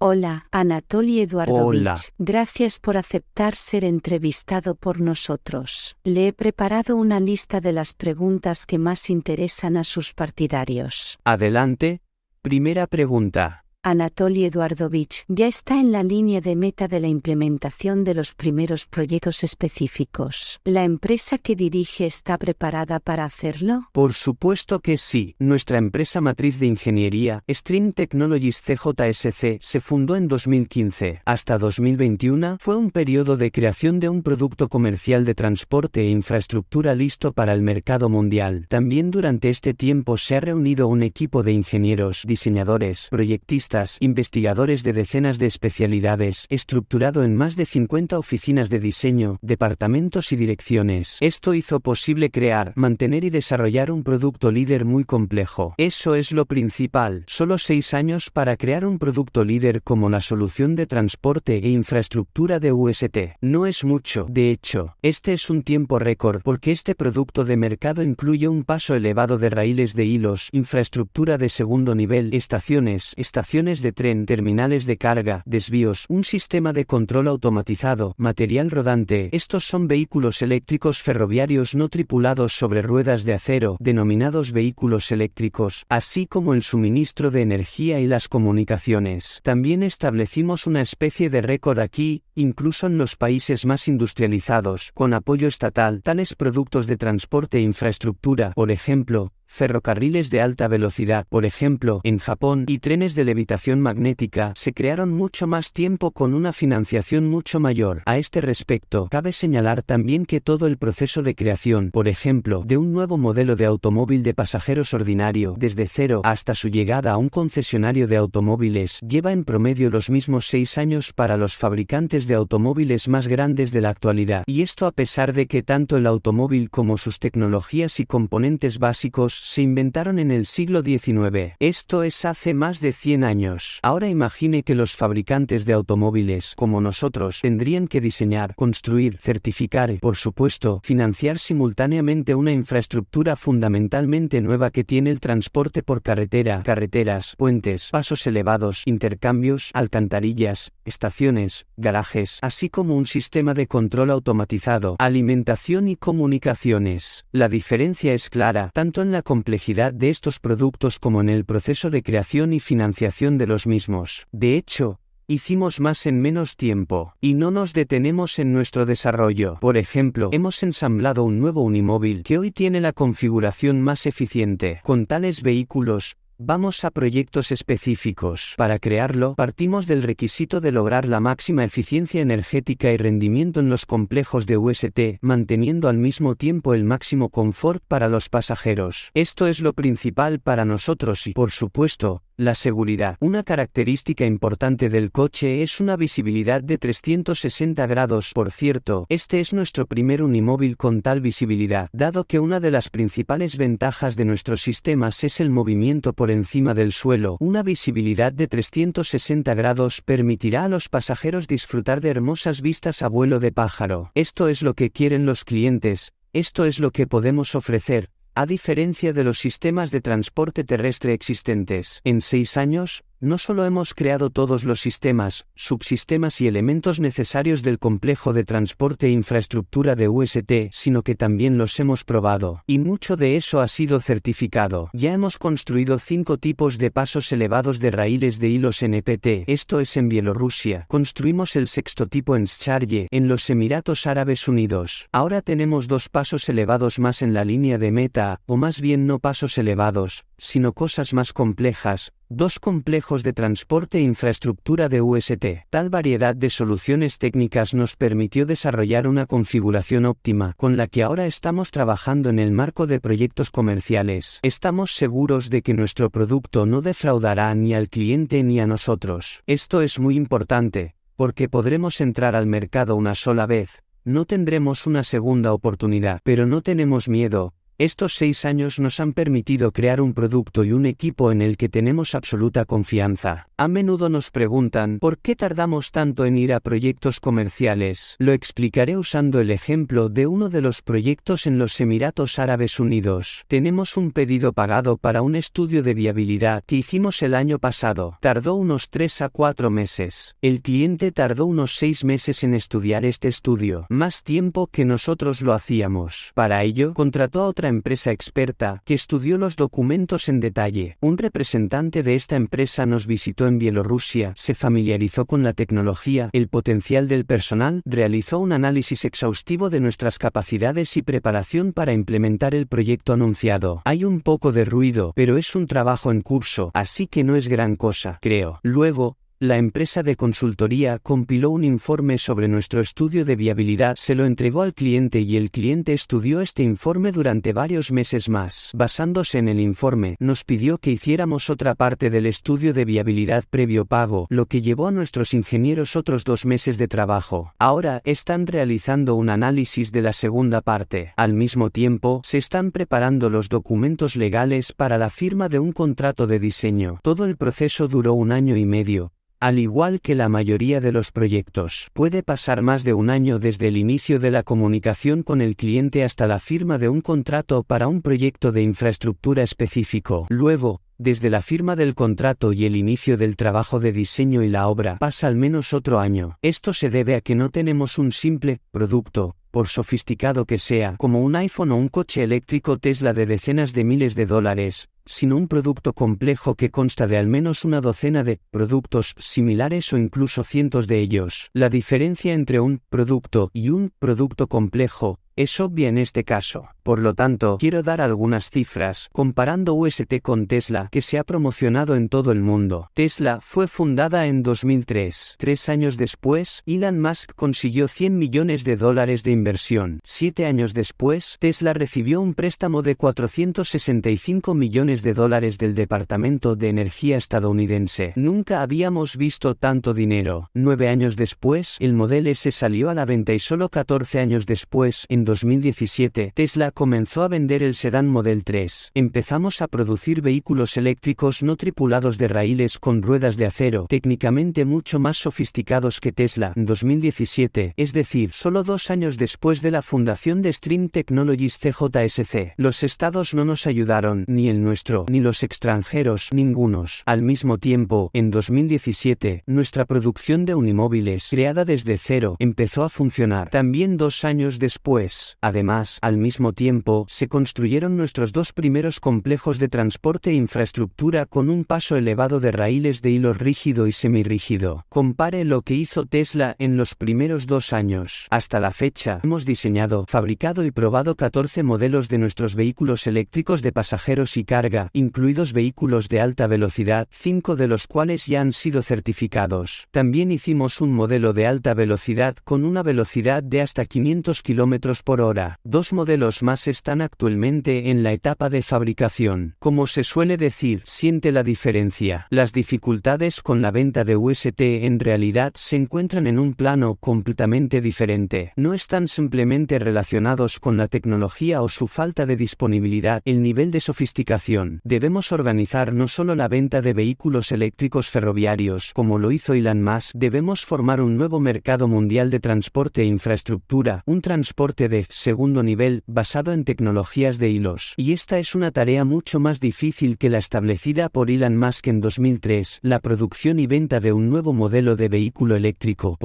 Hola, Anatoly Eduardovich. Hola. Gracias por aceptar ser entrevistado por nosotros. Le he preparado una lista de las preguntas que más interesan a sus partidarios. Adelante. Primera pregunta. Anatoly Eduardovich ya está en la línea de meta de la implementación de los primeros proyectos específicos. ¿La empresa que dirige está preparada para hacerlo? Por supuesto que sí. Nuestra empresa matriz de ingeniería, Stream Technologies CJSC, se fundó en 2015. Hasta 2021 fue un periodo de creación de un producto comercial de transporte e infraestructura listo para el mercado mundial. También durante este tiempo se ha reunido un equipo de ingenieros, diseñadores, proyectistas, investigadores de decenas de especialidades, estructurado en más de 50 oficinas de diseño, departamentos y direcciones. Esto hizo posible crear, mantener y desarrollar un producto líder muy complejo. Eso es lo principal. Solo 6 años para crear un producto líder como la solución de transporte e infraestructura de UST. No es mucho. De hecho, este es un tiempo récord porque este producto de mercado incluye un paso elevado de raíles de hilos, infraestructura de segundo nivel, estaciones de tren, terminales de carga, desvíos, un sistema de control automatizado, material rodante. Estos son vehículos eléctricos ferroviarios no tripulados sobre ruedas de acero, denominados vehículos eléctricos, así como el suministro de energía y las comunicaciones. También establecimos una especie de récord aquí, incluso en los países más industrializados, con apoyo estatal, tales productos de transporte e infraestructura, por ejemplo, ferrocarriles de alta velocidad, por ejemplo, en Japón, y trenes de levitación magnética, se crearon mucho más tiempo con una financiación mucho mayor. A este respecto, cabe señalar también que todo el proceso de creación, por ejemplo, de un nuevo modelo de automóvil de pasajeros ordinario, desde cero hasta su llegada a un concesionario de automóviles, lleva en promedio los mismos 6 años para los fabricantes de automóviles más grandes de la actualidad. Y esto a pesar de que tanto el automóvil como sus tecnologías y componentes básicos se inventaron en el siglo XIX. Esto es hace más de 100 años. Ahora imagine que los fabricantes de automóviles, como nosotros, tendrían que diseñar, construir, certificar y, por supuesto, financiar simultáneamente una infraestructura fundamentalmente nueva que tiene el transporte por carretera, carreteras, puentes, pasos elevados, intercambios, alcantarillas, estaciones, garajes, así como un sistema de control automatizado, alimentación y comunicaciones. La diferencia es clara, tanto en la complejidad de estos productos como en el proceso de creación y financiación de los mismos. De hecho, hicimos más en menos tiempo, y no nos detenemos en nuestro desarrollo. Por ejemplo, hemos ensamblado un nuevo unimóvil que hoy tiene la configuración más eficiente. Con tales vehículos, vamos a proyectos específicos. Para crearlo, partimos del requisito de lograr la máxima eficiencia energética y rendimiento en los complejos de UST, manteniendo al mismo tiempo el máximo confort para los pasajeros. Esto es lo principal para nosotros y, por supuesto, la seguridad. Una característica importante del coche es una visibilidad de 360 grados. Por cierto, este es nuestro primer unimóvil con tal visibilidad, dado que una de las principales ventajas de nuestros sistemas es el movimiento por encima del suelo. Una visibilidad de 360 grados permitirá a los pasajeros disfrutar de hermosas vistas a vuelo de pájaro. Esto es lo que quieren los clientes, esto es lo que podemos ofrecer. A diferencia de los sistemas de transporte terrestre existentes, en 6 años, no solo hemos creado todos los sistemas, subsistemas y elementos necesarios del complejo de transporte e infraestructura de UST, sino que también los hemos probado, y mucho de eso ha sido certificado. Ya hemos construido 5 tipos de pasos elevados de raíles de hilos NPT, esto es en Bielorrusia. Construimos el 6º tipo en Scharje, en los Emiratos Árabes Unidos. Ahora tenemos 2 pasos elevados más en la línea de meta, o más bien no pasos elevados, sino cosas más complejas. 2 complejos de transporte e infraestructura de UST. Tal variedad de soluciones técnicas nos permitió desarrollar una configuración óptima, con la que ahora estamos trabajando en el marco de proyectos comerciales. Estamos seguros de que nuestro producto no defraudará ni al cliente ni a nosotros. Esto es muy importante, porque podremos entrar al mercado una sola vez. No tendremos una segunda oportunidad, pero no tenemos miedo. Estos 6 años nos han permitido crear un producto y un equipo en el que tenemos absoluta confianza. A menudo nos preguntan, ¿por qué tardamos tanto en ir a proyectos comerciales? Lo explicaré usando el ejemplo de uno de los proyectos en los Emiratos Árabes Unidos. Tenemos un pedido pagado para un estudio de viabilidad que hicimos el año pasado. Tardó unos 3 a 4 meses. El cliente tardó unos 6 meses en estudiar este estudio, más tiempo que nosotros lo hacíamos. Para ello, contrató a otra empresa experta que estudió los documentos en detalle. Un representante de esta empresa nos visitó en Bielorrusia, se familiarizó con la tecnología, el potencial del personal, realizó un análisis exhaustivo de nuestras capacidades y preparación para implementar el proyecto anunciado. Hay un poco de ruido, pero es un trabajo en curso, así que no es gran cosa, creo. Luego, la empresa de consultoría compiló un informe sobre nuestro estudio de viabilidad, se lo entregó al cliente y el cliente estudió este informe durante varios meses más. Basándose en el informe, nos pidió que hiciéramos otra parte del estudio de viabilidad previo pago, lo que llevó a nuestros ingenieros otros 2 meses de trabajo. Ahora están realizando un análisis de la segunda parte. Al mismo tiempo, se están preparando los documentos legales para la firma de un contrato de diseño. Todo el proceso duró 1 año y medio. Al igual que la mayoría de los proyectos, puede pasar más de 1 año desde el inicio de la comunicación con el cliente hasta la firma de un contrato para un proyecto de infraestructura específico. Luego, desde la firma del contrato y el inicio del trabajo de diseño y la obra, pasa al menos otro año. Esto se debe a que no tenemos un simple producto, por sofisticado que sea, como un iPhone o un coche eléctrico Tesla de decenas de miles de dólares, sino un producto complejo que consta de al menos una docena de productos similares o incluso cientos de ellos. La diferencia entre un producto y un producto complejo es obvia en este caso. Por lo tanto, quiero dar algunas cifras, comparando UST con Tesla, que se ha promocionado en todo el mundo. Tesla fue fundada en 2003. 3 años después, Elon Musk consiguió $100 millones de inversión. 7 años después, Tesla recibió un préstamo de $465 millones del Departamento de Energía estadounidense. Nunca habíamos visto tanto dinero. 9 años después, el Model S salió a la venta y solo 14 años después, en 2017, Tesla comenzó a vender el sedán Model 3. Empezamos a producir vehículos eléctricos no tripulados de raíles con ruedas de acero, técnicamente mucho más sofisticados que Tesla, en 2017, es decir, solo 2 años después de la fundación de Stream Technologies CJSC. Los estados no nos ayudaron, ni el nuestro, ni los extranjeros, ningunos. Al mismo tiempo, en 2017, nuestra producción de unimóviles, creada desde cero, empezó a funcionar. También 2 años después. Además, al mismo tiempo, se construyeron nuestros 2 primeros complejos de transporte e infraestructura con un paso elevado de raíles de hilo rígido y semirrígido. Compare lo que hizo Tesla en los primeros 2 años. Hasta la fecha, hemos diseñado, fabricado y probado 14 modelos de nuestros vehículos eléctricos de pasajeros y carga, incluidos vehículos de alta velocidad, 5 de los cuales ya han sido certificados. También hicimos un modelo de alta velocidad con una velocidad de hasta 500 km por hora. 2 modelos más están actualmente en la etapa de fabricación. Como se suele decir, siente la diferencia. Las dificultades con la venta de UST en realidad se encuentran en un plano completamente diferente. No están simplemente relacionados con la tecnología o su falta de disponibilidad, el nivel de sofisticación. Debemos organizar no solo la venta de vehículos eléctricos ferroviarios, como lo hizo Elon Musk, debemos formar un nuevo mercado mundial de transporte e infraestructura, un transporte de segundo nivel basado en tecnologías de hilos. Y esta es una tarea mucho más difícil que la establecida por Elon Musk en 2003, la producción y venta de un nuevo modelo de vehículo eléctrico,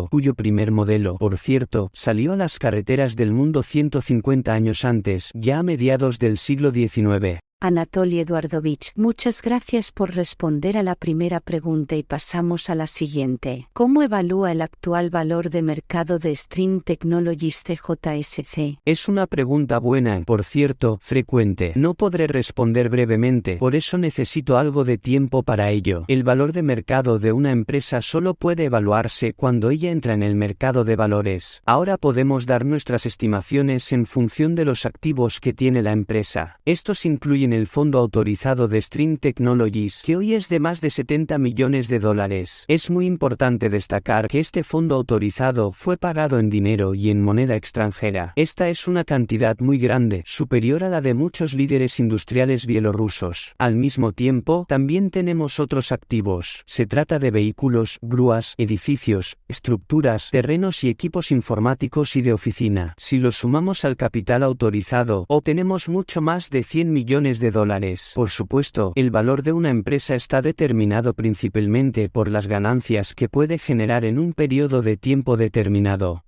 cuyo primer modelo, salió a las carreteras del mundo 150 años antes, ya a mediados del siglo XIX. Anatoly Eduardovich, muchas gracias por responder a la primera pregunta y pasamos a la siguiente. ¿Cómo evalúa el actual valor de mercado de Stream Technologies CJSC? Es una pregunta buena y, por cierto, frecuente. No podré responder brevemente, por eso necesito algo de tiempo para ello. El valor de mercado de una empresa solo puede evaluarse cuando ella entra en el mercado de valores. Ahora podemos dar nuestras estimaciones en función de los activos que tiene la empresa. Estos incluyen en el fondo autorizado de Stream Technologies, que hoy es de más de 70 millones de dólares. Es muy importante destacar que este fondo autorizado fue pagado en dinero y en moneda extranjera. Esta es una cantidad muy grande, superior a la de muchos líderes industriales bielorrusos. Al mismo tiempo, también tenemos otros activos. Se trata de vehículos, grúas, edificios, estructuras, terrenos y equipos informáticos y de oficina. Si los sumamos al capital autorizado, obtenemos mucho más de 100 millones de dólares. Por supuesto, el valor de una empresa está determinado principalmente por las ganancias que puede generar en un periodo de tiempo determinado.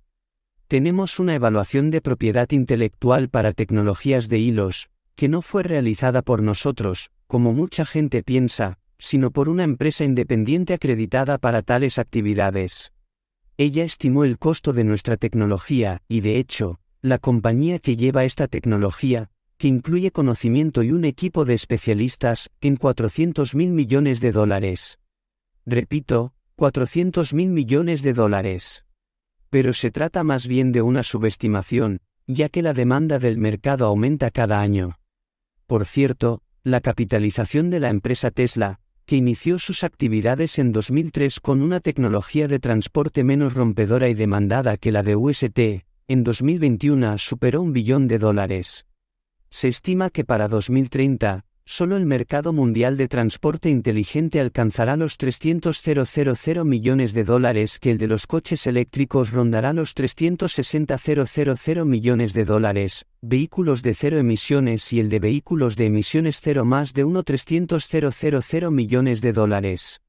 Tenemos una evaluación de propiedad intelectual para tecnologías de hilos, que no fue realizada por nosotros, como mucha gente piensa, sino por una empresa independiente acreditada para tales actividades. Ella estimó el costo de nuestra tecnología, y de hecho, la compañía que lleva esta tecnología, que incluye conocimiento y un equipo de especialistas, en 400.000 millones de dólares. Repito, 400.000 millones de dólares. Pero se trata más bien de una subestimación, ya que la demanda del mercado aumenta cada año. Por cierto, la capitalización de la empresa Tesla, que inició sus actividades en 2003 con una tecnología de transporte menos rompedora y demandada que la de UST, en 2021 superó $1 billón. Se estima que para 2030, solo el mercado mundial de transporte inteligente alcanzará los 300.000 millones de dólares, que el de los coches eléctricos rondará los 360.000 millones de dólares, vehículos de cero emisiones y el de vehículos de emisiones cero más de 300.000 millones de dólares.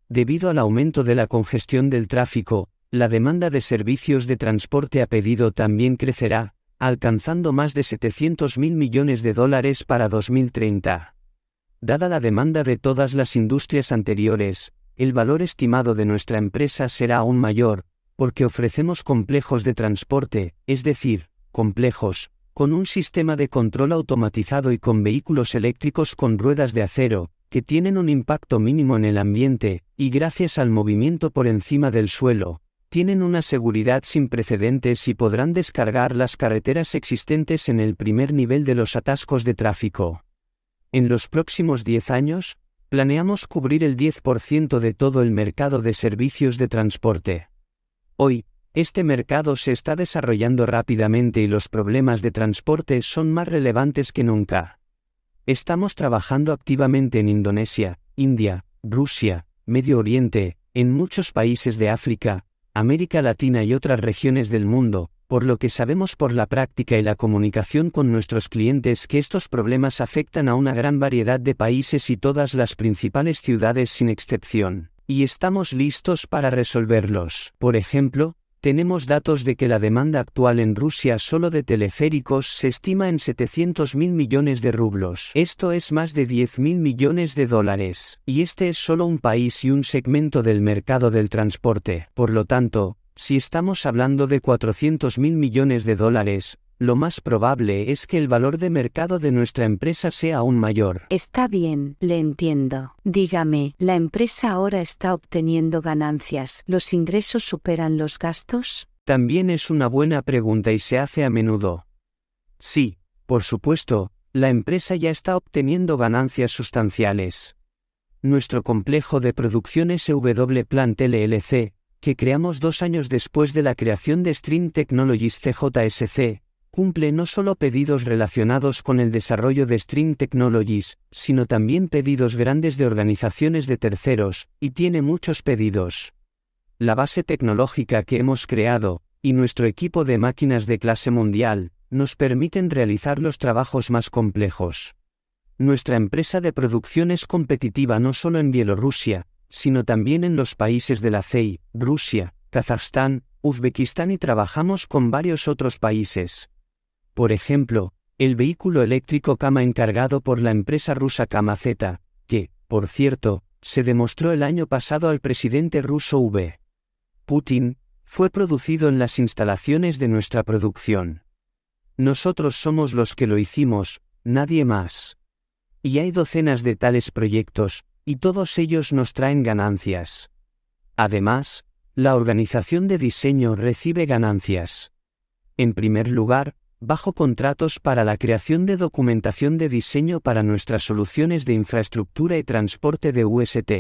Debido al aumento de la congestión del tráfico, la demanda de servicios de transporte a pedido también crecerá, alcanzando más de 700.000 millones de dólares para 2030. Dada la demanda de todas las industrias anteriores, el valor estimado de nuestra empresa será aún mayor, porque ofrecemos complejos de transporte, es decir, complejos, con un sistema de control automatizado y con vehículos eléctricos con ruedas de acero, que tienen un impacto mínimo en el ambiente, y gracias al movimiento por encima del suelo, tienen una seguridad sin precedentes y podrán descargar las carreteras existentes en el primer nivel de los atascos de tráfico. En los próximos 10 años, planeamos cubrir el 10% de todo el mercado de servicios de transporte. Hoy, este mercado se está desarrollando rápidamente y los problemas de transporte son más relevantes que nunca. Estamos trabajando activamente en Indonesia, India, Rusia, Medio Oriente, en muchos países de África, América Latina y otras regiones del mundo, por lo que sabemos por la práctica y la comunicación con nuestros clientes que estos problemas afectan a una gran variedad de países y todas las principales ciudades sin excepción, y estamos listos para resolverlos. Por ejemplo, tenemos datos de que la demanda actual en Rusia solo de teleféricos se estima en 700.000 millones de rublos. Esto es más de 10.000 millones de dólares. Y este es solo un país y un segmento del mercado del transporte. Por lo tanto, si estamos hablando de 400.000 millones de dólares, lo más probable es que el valor de mercado de nuestra empresa sea aún mayor. Está bien, le entiendo. Dígame, ¿la empresa ahora está obteniendo ganancias? ¿Los ingresos superan los gastos? También es una buena pregunta y se hace a menudo. Sí, por supuesto, la empresa ya está obteniendo ganancias sustanciales. Nuestro complejo de producción SW Plant LLC, que creamos 2 años después de la creación de Stream Technologies CJSC, cumple no solo pedidos relacionados con el desarrollo de Stream Technologies, sino también pedidos grandes de organizaciones de terceros, y tiene muchos pedidos. La base tecnológica que hemos creado, y nuestro equipo de máquinas de clase mundial, nos permiten realizar los trabajos más complejos. Nuestra empresa de producción es competitiva no solo en Bielorrusia, sino también en los países de la CEI, Rusia, Kazajstán, Uzbekistán y trabajamos con varios otros países. Por ejemplo, el vehículo eléctrico Kama encargado por la empresa rusa KAMAZ, que, por cierto, se demostró el año pasado al presidente ruso V. Putin, fue producido en las instalaciones de nuestra producción. Nosotros somos los que lo hicimos, nadie más. Y hay docenas de tales proyectos, y todos ellos nos traen ganancias. Además, la organización de diseño recibe ganancias. En primer lugar, bajo contratos para la creación de documentación de diseño para nuestras soluciones de infraestructura y transporte de UST.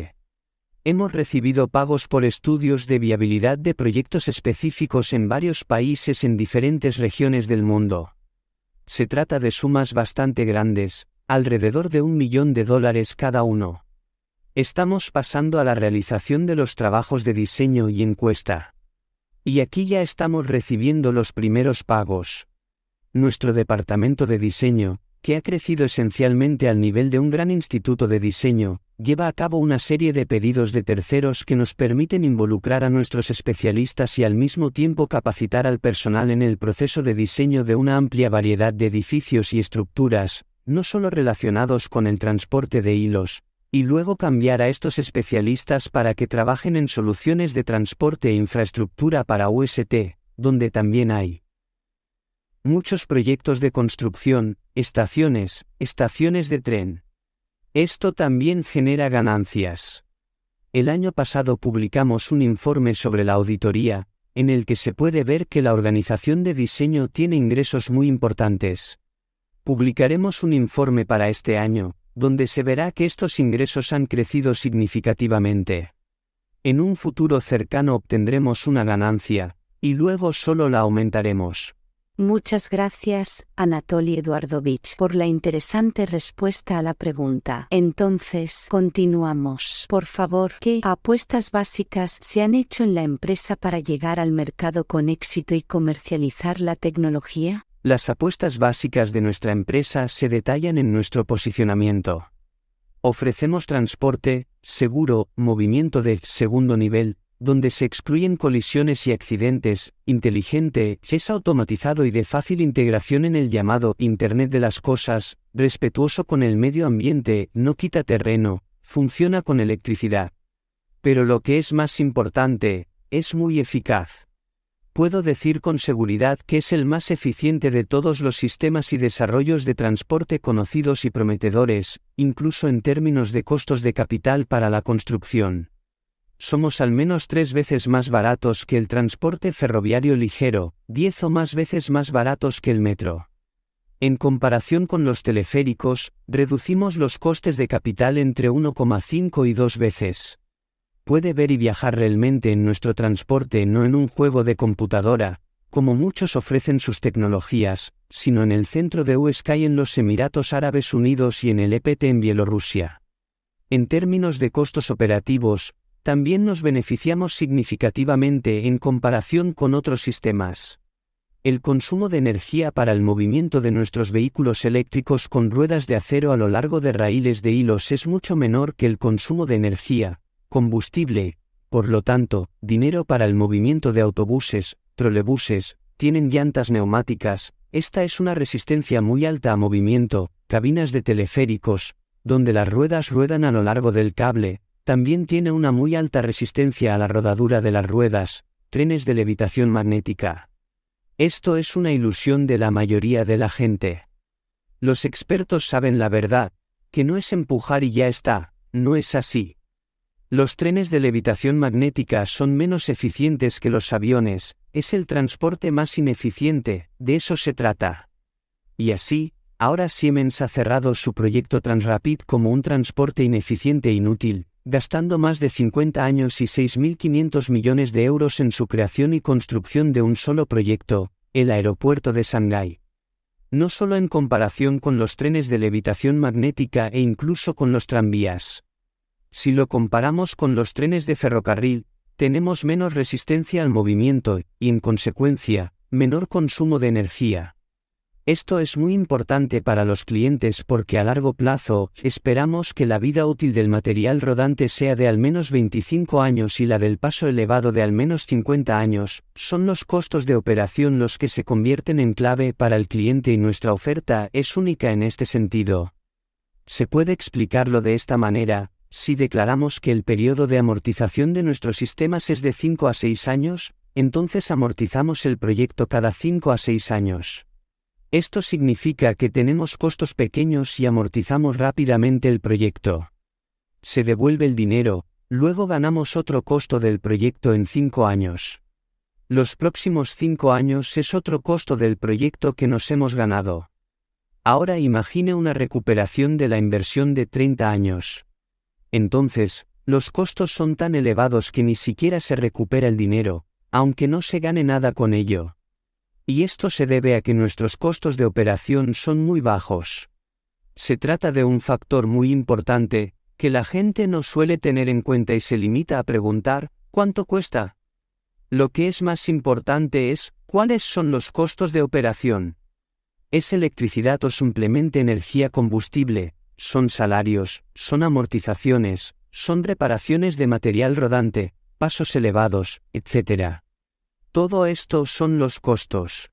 Hemos recibido pagos por estudios de viabilidad de proyectos específicos en varios países en diferentes regiones del mundo. Se trata de sumas bastante grandes, alrededor de $1 millón cada uno. Estamos pasando a la realización de los trabajos de diseño y encuesta. Y aquí ya estamos recibiendo los primeros pagos. Nuestro departamento de diseño, que ha crecido esencialmente al nivel de un gran instituto de diseño, lleva a cabo una serie de pedidos de terceros que nos permiten involucrar a nuestros especialistas y al mismo tiempo capacitar al personal en el proceso de diseño de una amplia variedad de edificios y estructuras, no solo relacionados con el transporte de hilos, y luego cambiar a estos especialistas para que trabajen en soluciones de transporte e infraestructura para UST, donde también hay muchos proyectos de construcción, estaciones de tren. Esto también genera ganancias. El año pasado publicamos un informe sobre la auditoría, en el que se puede ver que la organización de diseño tiene ingresos muy importantes. Publicaremos un informe para este año, donde se verá que estos ingresos han crecido significativamente. En un futuro cercano obtendremos una ganancia, y luego solo la aumentaremos. Muchas gracias, Anatoly Eduardovich, por la interesante respuesta a la pregunta. Entonces, continuamos. Por favor, ¿qué apuestas básicas se han hecho en la empresa para llegar al mercado con éxito y comercializar la tecnología? Las apuestas básicas de nuestra empresa se detallan en nuestro posicionamiento. Ofrecemos transporte seguro, movimiento de segundo nivel, donde se excluyen colisiones y accidentes, inteligente, es automatizado y de fácil integración en el llamado Internet de las Cosas, respetuoso con el medio ambiente, no quita terreno, funciona con electricidad. Pero lo que es más importante, es muy eficaz. Puedo decir con seguridad que es el más eficiente de todos los sistemas y desarrollos de transporte conocidos y prometedores, incluso en términos de costos de capital para la construcción. Somos al menos 3 veces más baratos que el transporte ferroviario ligero, 10 o más veces más baratos que el metro. En comparación con los teleféricos, reducimos los costes de capital entre 1,5 y 2 veces. Puede ver y viajar realmente en nuestro transporte, no en un juego de computadora, como muchos ofrecen sus tecnologías, sino en el centro de USky en los Emiratos Árabes Unidos y en el EPT en Bielorrusia. En términos de costos operativos, también nos beneficiamos significativamente en comparación con otros sistemas. El consumo de energía para el movimiento de nuestros vehículos eléctricos con ruedas de acero a lo largo de raíles de hilos es mucho menor que el consumo de energía, combustible, por lo tanto, dinero para el movimiento de autobuses, trolebuses, tienen llantas neumáticas, esta es una resistencia muy alta a movimiento, cabinas de teleféricos, donde las ruedas ruedan a lo largo del cable, también tiene una muy alta resistencia a la rodadura de las ruedas, trenes de levitación magnética. Esto es una ilusión de la mayoría de la gente. Los expertos saben la verdad, que no es empujar y ya está, no es así. Los trenes de levitación magnética son menos eficientes que los aviones, es el transporte más ineficiente, de eso se trata. Y así, ahora Siemens ha cerrado su proyecto Transrapid como un transporte ineficiente e inútil, gastando más de 50 años y 6.500 millones de euros en su creación y construcción de un solo proyecto, el aeropuerto de Shanghái. No solo en comparación con los trenes de levitación magnética e incluso con los tranvías. Si lo comparamos con los trenes de ferrocarril, tenemos menos resistencia al movimiento y, en consecuencia, menor consumo de energía. Esto es muy importante para los clientes porque a largo plazo, esperamos que la vida útil del material rodante sea de al menos 25 años y la del paso elevado de al menos 50 años, son los costos de operación los que se convierten en clave para el cliente y nuestra oferta es única en este sentido. Se puede explicarlo de esta manera, si declaramos que el periodo de amortización de nuestros sistemas es de 5 a 6 años, entonces amortizamos el proyecto cada 5 a 6 años. Esto significa que tenemos costos pequeños y amortizamos rápidamente el proyecto. Se devuelve el dinero, luego ganamos otro costo del proyecto en 5 años. Los próximos 5 años es otro costo del proyecto que nos hemos ganado. Ahora imagine una recuperación de la inversión de 30 años. Entonces, los costos son tan elevados que ni siquiera se recupera el dinero, aunque no se gane nada con ello. Y esto se debe a que nuestros costos de operación son muy bajos. Se trata de un factor muy importante, que la gente no suele tener en cuenta y se limita a preguntar, ¿cuánto cuesta? Lo que es más importante es, ¿cuáles son los costos de operación? ¿Es electricidad o simplemente energía combustible? ¿Son salarios? ¿Son amortizaciones? ¿Son reparaciones de material rodante, pasos elevados, etc.? Todo esto son los costos.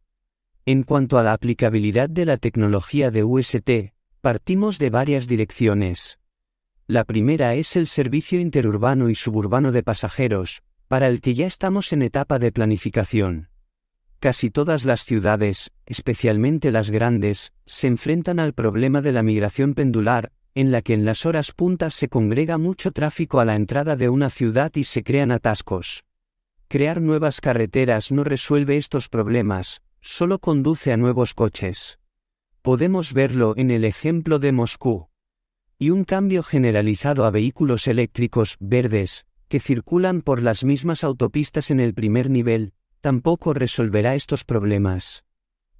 En cuanto a la aplicabilidad de la tecnología de UST, partimos de varias direcciones. La primera es el servicio interurbano y suburbano de pasajeros, para el que ya estamos en etapa de planificación. Casi todas las ciudades, especialmente las grandes, se enfrentan al problema de la migración pendular, en la que en las horas puntas se congrega mucho tráfico a la entrada de una ciudad y se crean atascos. Crear nuevas carreteras no resuelve estos problemas, solo conduce a nuevos coches. Podemos verlo en el ejemplo de Moscú. Y un cambio generalizado a vehículos eléctricos, verdes, que circulan por las mismas autopistas en el primer nivel, tampoco resolverá estos problemas.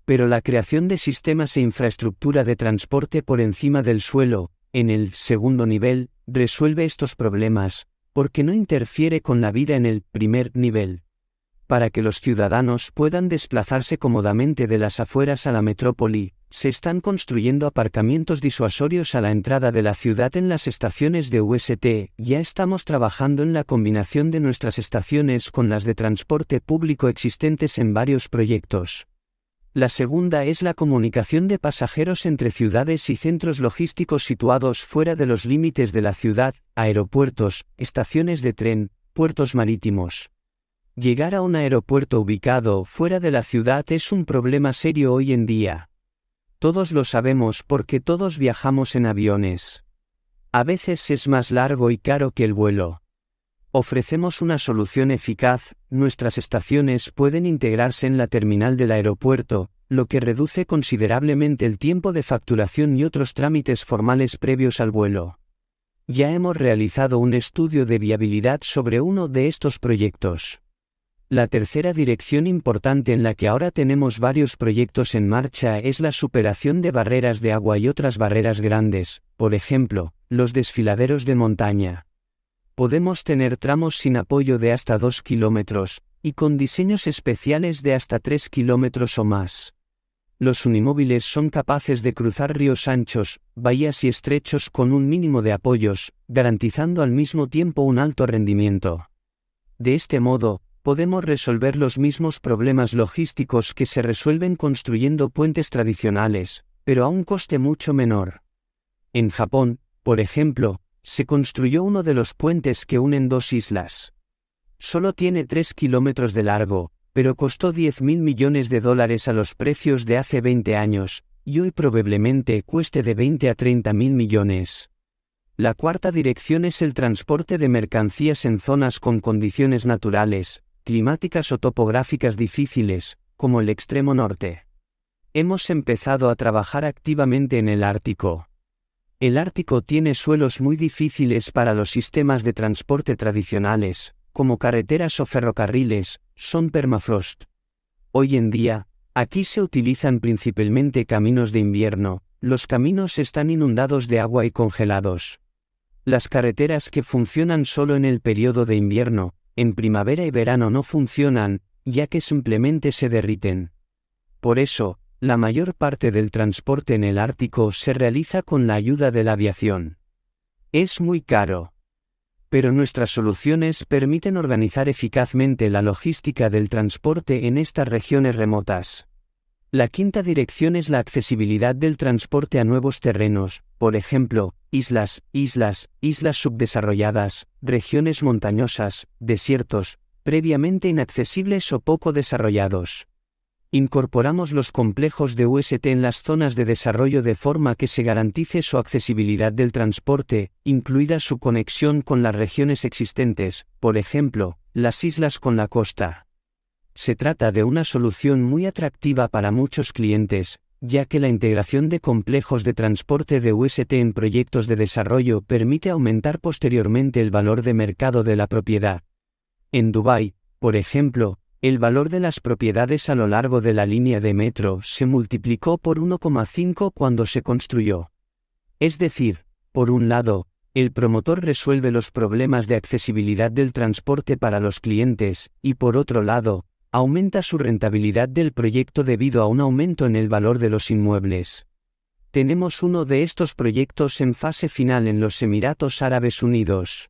Pero la creación de sistemas e infraestructura de transporte por encima del suelo, en el segundo nivel, resuelve estos problemas, porque no interfiere con la vida en el primer nivel. Para que los ciudadanos puedan desplazarse cómodamente de las afueras a la metrópoli, se están construyendo aparcamientos disuasorios a la entrada de la ciudad en las estaciones de UST. Ya estamos trabajando en la combinación de nuestras estaciones con las de transporte público existentes en varios proyectos. La segunda es la comunicación de pasajeros entre ciudades y centros logísticos situados fuera de los límites de la ciudad, aeropuertos, estaciones de tren, puertos marítimos. Llegar a un aeropuerto ubicado fuera de la ciudad es un problema serio hoy en día. Todos lo sabemos porque todos viajamos en aviones. A veces es más largo y caro que el vuelo. Ofrecemos una solución eficaz, nuestras estaciones pueden integrarse en la terminal del aeropuerto, lo que reduce considerablemente el tiempo de facturación y otros trámites formales previos al vuelo. Ya hemos realizado un estudio de viabilidad sobre uno de estos proyectos. La tercera dirección importante en la que ahora tenemos varios proyectos en marcha es la superación de barreras de agua y otras barreras grandes, por ejemplo, los desfiladeros de montaña. Podemos tener tramos sin apoyo de hasta 2 kilómetros, y con diseños especiales de hasta 3 kilómetros o más. Los unimóviles son capaces de cruzar ríos anchos, bahías y estrechos con un mínimo de apoyos, garantizando al mismo tiempo un alto rendimiento. De este modo, podemos resolver los mismos problemas logísticos que se resuelven construyendo puentes tradicionales, pero a un coste mucho menor. En Japón, por ejemplo, se construyó uno de los puentes que unen dos islas. Solo tiene 3 kilómetros de largo, pero costó $10.000 millones a los precios de hace 20 años, y hoy probablemente cueste de 20 a 30.000 millones. La cuarta dirección es el transporte de mercancías en zonas con condiciones naturales, climáticas o topográficas difíciles, como el extremo norte. Hemos empezado a trabajar activamente en el Ártico. El Ártico tiene suelos muy difíciles para los sistemas de transporte tradicionales, como carreteras o ferrocarriles, son permafrost. Hoy en día, aquí se utilizan principalmente caminos de invierno, los caminos están inundados de agua y congelados. Las carreteras que funcionan solo en el periodo de invierno, en primavera y verano no funcionan, ya que simplemente se derriten. Por eso, la mayor parte del transporte en el Ártico se realiza con la ayuda de la aviación. Es muy caro. Pero nuestras soluciones permiten organizar eficazmente la logística del transporte en estas regiones remotas. La quinta dirección es la accesibilidad del transporte a nuevos terrenos, por ejemplo, islas subdesarrolladas, regiones montañosas, desiertos, previamente inaccesibles o poco desarrollados. Incorporamos los complejos de UST en las zonas de desarrollo de forma que se garantice su accesibilidad del transporte, incluida su conexión con las regiones existentes, por ejemplo, las islas con la costa. Se trata de una solución muy atractiva para muchos clientes, ya que la integración de complejos de transporte de UST en proyectos de desarrollo permite aumentar posteriormente el valor de mercado de la propiedad. En Dubái, por ejemplo, el valor de las propiedades a lo largo de la línea de metro se multiplicó por 1,5 cuando se construyó. Es decir, por un lado, el promotor resuelve los problemas de accesibilidad del transporte para los clientes, y por otro lado, aumenta su rentabilidad del proyecto debido a un aumento en el valor de los inmuebles. Tenemos uno de estos proyectos en fase final en los Emiratos Árabes Unidos.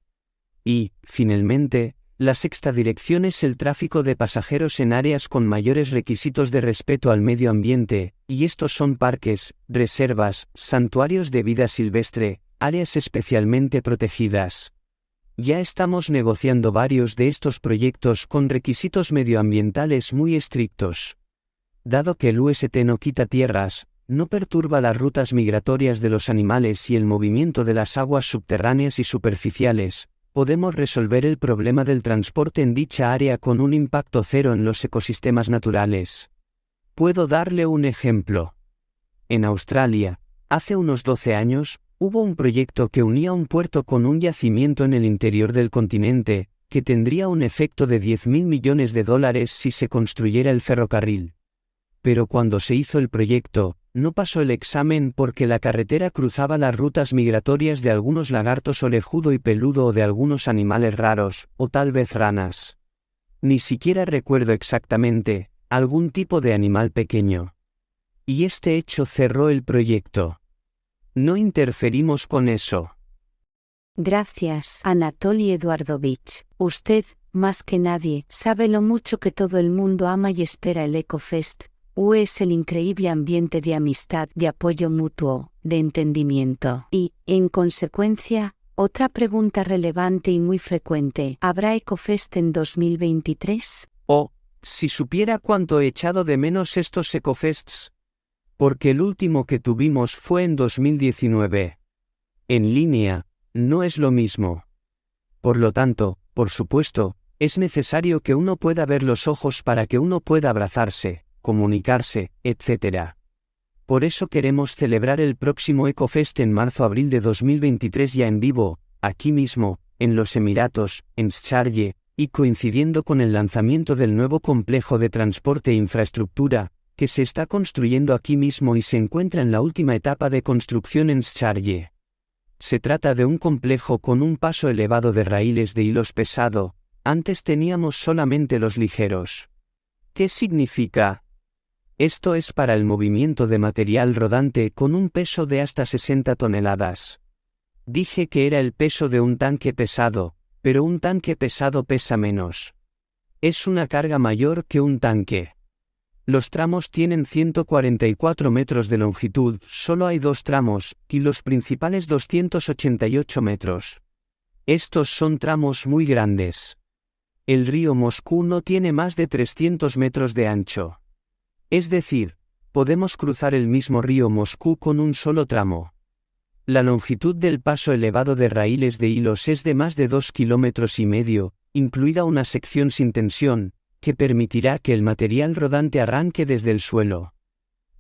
Y, finalmente, la sexta dirección es el tráfico de pasajeros en áreas con mayores requisitos de respeto al medio ambiente, y estos son parques, reservas, santuarios de vida silvestre, áreas especialmente protegidas. Ya estamos negociando varios de estos proyectos con requisitos medioambientales muy estrictos. Dado que el UST no quita tierras, no perturba las rutas migratorias de los animales y el movimiento de las aguas subterráneas y superficiales, podemos resolver el problema del transporte en dicha área con un impacto cero en los ecosistemas naturales. Puedo darle un ejemplo. En Australia, hace unos 12 años, hubo un proyecto que unía un puerto con un yacimiento en el interior del continente, que tendría un efecto de $10.000 millones si se construyera el ferrocarril. Pero cuando se hizo el proyecto, no pasó el examen porque la carretera cruzaba las rutas migratorias de algunos lagartos orejudo y peludo o de algunos animales raros, o tal vez ranas. Ni siquiera recuerdo exactamente, algún tipo de animal pequeño. Y este hecho cerró el proyecto. No interferimos con eso. Gracias, Anatoly Eduardovich. Usted, más que nadie, sabe lo mucho que todo el mundo ama y espera el EcoFest. Es el increíble ambiente de amistad, de apoyo mutuo, de entendimiento. Y, en consecuencia, otra pregunta relevante y muy frecuente: ¿habrá EcoFest en 2023? Si supiera cuánto he echado de menos estos EcoFests. Porque el último que tuvimos fue en 2019. En línea, no es lo mismo. Por lo tanto, por supuesto, es necesario que uno pueda ver los ojos para que uno pueda abrazarse, comunicarse, etc. Por eso queremos celebrar el próximo EcoFest en marzo-abril de 2023 ya en vivo, aquí mismo, en los Emiratos, en Sharjah, y coincidiendo con el lanzamiento del nuevo complejo de transporte e infraestructura, que se está construyendo aquí mismo y se encuentra en la última etapa de construcción en Sharjah. Se trata de un complejo con un paso elevado de raíles de hilos pesado, antes teníamos solamente los ligeros. ¿Qué significa? Esto es para el movimiento de material rodante con un peso de hasta 60 toneladas. Dije que era el peso de un tanque pesado, pero un tanque pesado pesa menos. Es una carga mayor que un tanque. Los tramos tienen 144 metros de longitud, solo hay 2 tramos, y los principales 288 metros. Estos son tramos muy grandes. El río Moscú no tiene más de 300 metros de ancho. Es decir, podemos cruzar el mismo río Moscú con un solo tramo. La longitud del paso elevado de raíles de hilos es de más de 2,5 kilómetros, incluida una sección sin tensión, que permitirá que el material rodante arranque desde el suelo.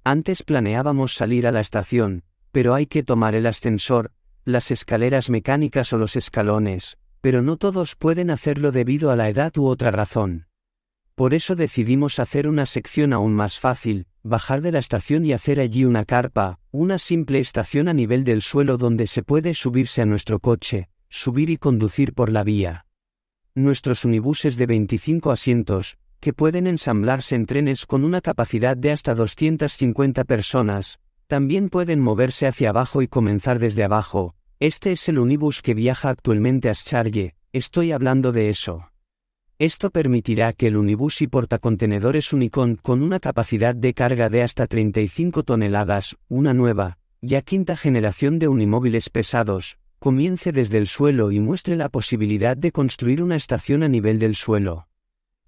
Antes planeábamos salir a la estación, pero hay que tomar el ascensor, las escaleras mecánicas o los escalones, pero no todos pueden hacerlo debido a la edad u otra razón. Por eso decidimos hacer una sección aún más fácil, bajar de la estación y hacer allí una carpa, una simple estación a nivel del suelo donde se puede subirse a nuestro coche, subir y conducir por la vía. Nuestros unibuses de 25 asientos, que pueden ensamblarse en trenes con una capacidad de hasta 250 personas, también pueden moverse hacia abajo y comenzar desde abajo. Este es el unibus que viaja actualmente a Sharjah, estoy hablando de eso. Esto permitirá que el unibus y portacontenedores Unicon con una capacidad de carga de hasta 35 toneladas, una nueva, ya quinta generación de unimóviles pesados, comience desde el suelo y muestre la posibilidad de construir una estación a nivel del suelo.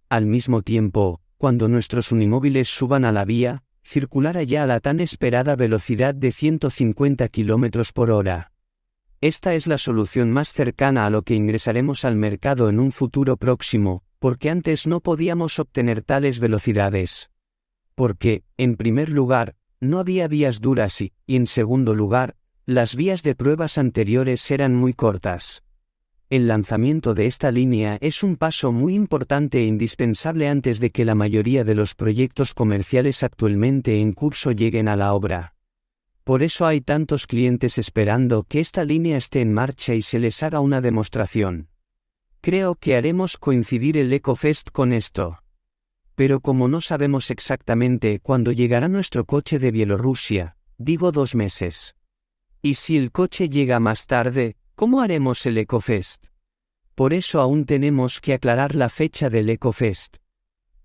Al mismo tiempo, cuando nuestros unimóviles suban a la vía, circular allá a la tan esperada velocidad de 150 km por hora. Esta es la solución más cercana a lo que ingresaremos al mercado en un futuro próximo, Porque antes no podíamos obtener tales velocidades. Porque, en primer lugar, no había vías duras y, en segundo lugar, las vías de pruebas anteriores eran muy cortas. El lanzamiento de esta línea es un paso muy importante e indispensable antes de que la mayoría de los proyectos comerciales actualmente en curso lleguen a la obra. Por eso hay tantos clientes esperando que esta línea esté en marcha y se les haga una demostración. Creo que haremos coincidir el EcoFest con esto. Pero como no sabemos exactamente cuándo llegará nuestro coche de Bielorrusia, digo 2 meses. Y si el coche llega más tarde, ¿cómo haremos el EcoFest? Por eso aún tenemos que aclarar la fecha del EcoFest.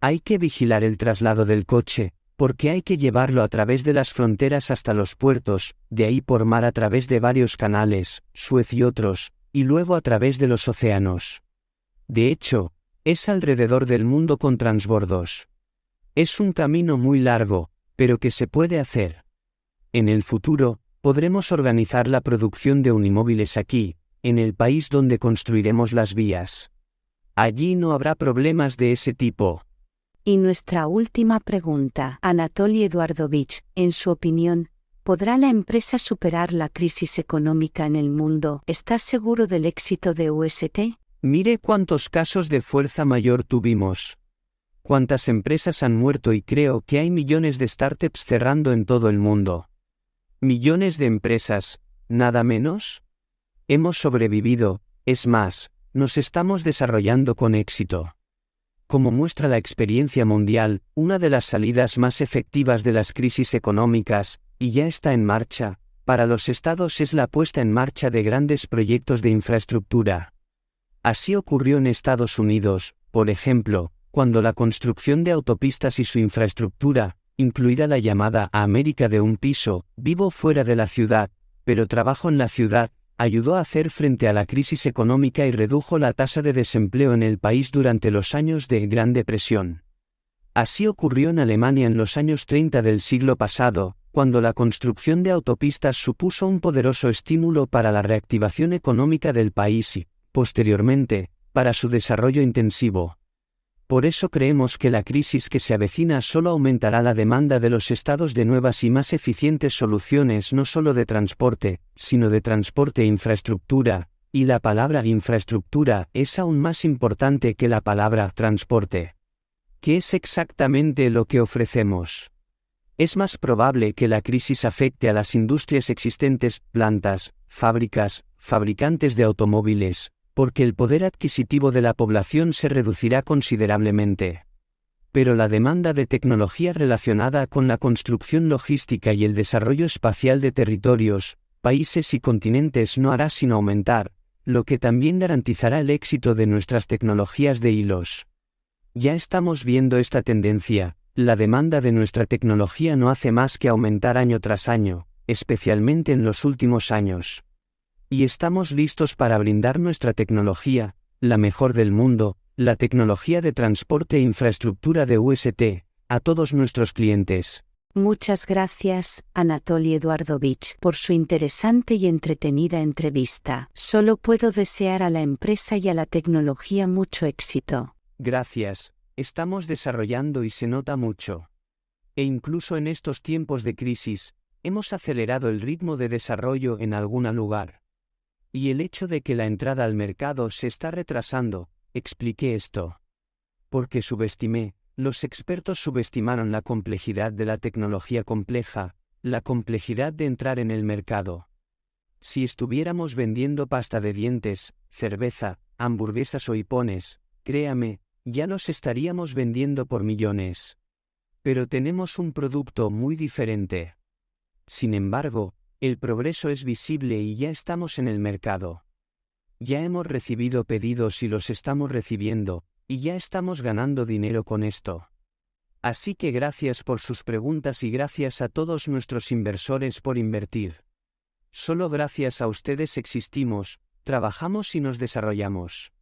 Hay que vigilar el traslado del coche, porque hay que llevarlo a través de las fronteras hasta los puertos, de ahí por mar a través de varios canales, Suez y otros, y luego a través de los océanos. De hecho, es alrededor del mundo con transbordos. Es un camino muy largo, pero que se puede hacer. En el futuro, podremos organizar la producción de unimóviles aquí, en el país donde construiremos las vías. Allí no habrá problemas de ese tipo. Y nuestra última pregunta, Anatoly Eduardovich, en su opinión, ¿podrá la empresa superar la crisis económica en el mundo? ¿Estás seguro del éxito de UST? Mire cuántos casos de fuerza mayor tuvimos. Cuántas empresas han muerto y creo que hay millones de startups cerrando en todo el mundo. Millones de empresas, ¿nada menos? Hemos sobrevivido, es más, nos estamos desarrollando con éxito. Como muestra la experiencia mundial, una de las salidas más efectivas de las crisis económicas, y ya está en marcha, para los estados es la puesta en marcha de grandes proyectos de infraestructura. Así ocurrió en Estados Unidos, por ejemplo, cuando la construcción de autopistas y su infraestructura, incluida la llamada América de un piso, vivo fuera de la ciudad, pero trabajo en la ciudad, ayudó a hacer frente a la crisis económica y redujo la tasa de desempleo en el país durante los años de Gran Depresión. Así ocurrió en Alemania en los años 30 del siglo pasado, cuando la construcción de autopistas supuso un poderoso estímulo para la reactivación económica del país y, posteriormente, para su desarrollo intensivo. Por eso creemos que la crisis que se avecina solo aumentará la demanda de los estados de nuevas y más eficientes soluciones no solo de transporte, sino de transporte e infraestructura, y la palabra infraestructura es aún más importante que la palabra transporte. ¿Qué es exactamente lo que ofrecemos? Es más probable que la crisis afecte a las industrias existentes, plantas, fábricas, fabricantes de automóviles, porque el poder adquisitivo de la población se reducirá considerablemente. Pero la demanda de tecnología relacionada con la construcción logística y el desarrollo espacial de territorios, países y continentes no hará sino aumentar, lo que también garantizará el éxito de nuestras tecnologías de hilos. Ya estamos viendo esta tendencia, la demanda de nuestra tecnología no hace más que aumentar año tras año, especialmente en los últimos años. Y estamos listos para brindar nuestra tecnología, la mejor del mundo, la tecnología de transporte e infraestructura de UST, a todos nuestros clientes. Muchas gracias, Anatoly Eduardovich, por su interesante y entretenida entrevista. Solo puedo desear a la empresa y a la tecnología mucho éxito. Gracias, estamos desarrollando y se nota mucho. E incluso en estos tiempos de crisis, hemos acelerado el ritmo de desarrollo en algún lugar. Y el hecho de que la entrada al mercado se está retrasando, expliqué esto. Porque los expertos subestimaron la complejidad de la tecnología compleja, la complejidad de entrar en el mercado. Si estuviéramos vendiendo pasta de dientes, cerveza, hamburguesas o hipones, créame, ya los estaríamos vendiendo por millones. Pero tenemos un producto muy diferente. Sin embargo, el progreso es visible y ya estamos en el mercado. Ya hemos recibido pedidos y los estamos recibiendo, y ya estamos ganando dinero con esto. Así que gracias por sus preguntas y gracias a todos nuestros inversores por invertir. Solo gracias a ustedes existimos, trabajamos y nos desarrollamos.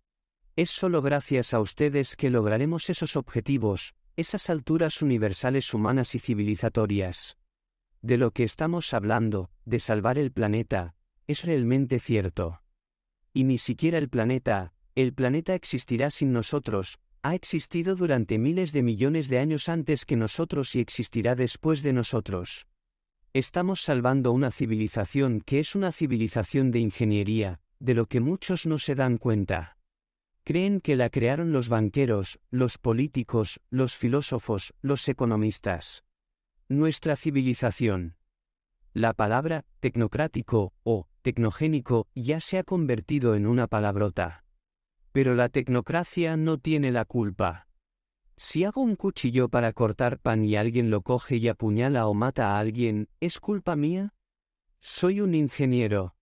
Es solo gracias a ustedes que lograremos esos objetivos, esas alturas universales humanas y civilizatorias. De lo que estamos hablando, de salvar el planeta, es realmente cierto. Y ni siquiera el planeta existirá sin nosotros, Ha existido durante miles de millones de años antes que nosotros y existirá después de nosotros. Estamos salvando una civilización que es una civilización de ingeniería, de lo que muchos no se dan cuenta. Creen que la crearon los banqueros, los políticos, los filósofos, los economistas. Nuestra civilización. La palabra tecnocrático o tecnogénico ya se ha convertido en una palabrota. Pero la tecnocracia no tiene la culpa. Si hago un cuchillo para cortar pan y alguien lo coge y apuñala o mata a alguien, ¿es culpa mía? Soy un ingeniero.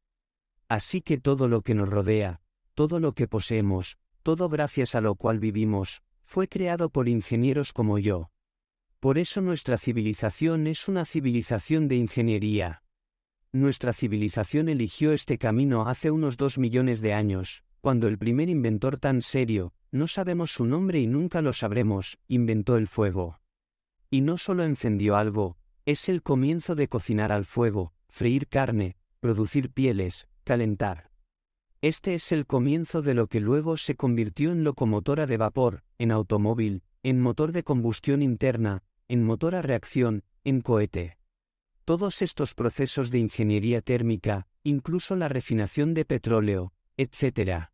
Así que todo lo que nos rodea, todo lo que poseemos, todo gracias a lo cual vivimos, fue creado por ingenieros como yo. Por eso nuestra civilización es una civilización de ingeniería. Nuestra civilización eligió este camino hace unos 2 millones de años, cuando el primer inventor tan serio, no sabemos su nombre y nunca lo sabremos, inventó el fuego. Y no solo encendió algo, es el comienzo de cocinar al fuego, freír carne, producir pieles, calentar. Este es el comienzo de lo que luego se convirtió en locomotora de vapor, en automóvil, en motor de combustión interna, en motor a reacción, en cohete. Todos estos procesos de ingeniería térmica, incluso la refinación de petróleo, etc.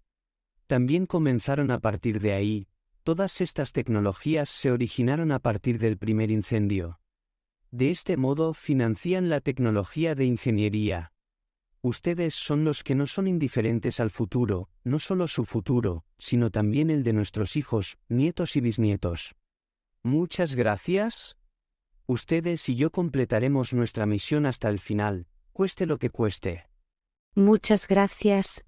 También comenzaron a partir de ahí. Todas estas tecnologías se originaron a partir del primer incendio. De este modo financian la tecnología de ingeniería. Ustedes son los que no son indiferentes al futuro, no solo su futuro, sino también el de nuestros hijos, nietos y bisnietos. Muchas gracias. Ustedes y yo completaremos nuestra misión hasta el final, cueste lo que cueste. Muchas gracias,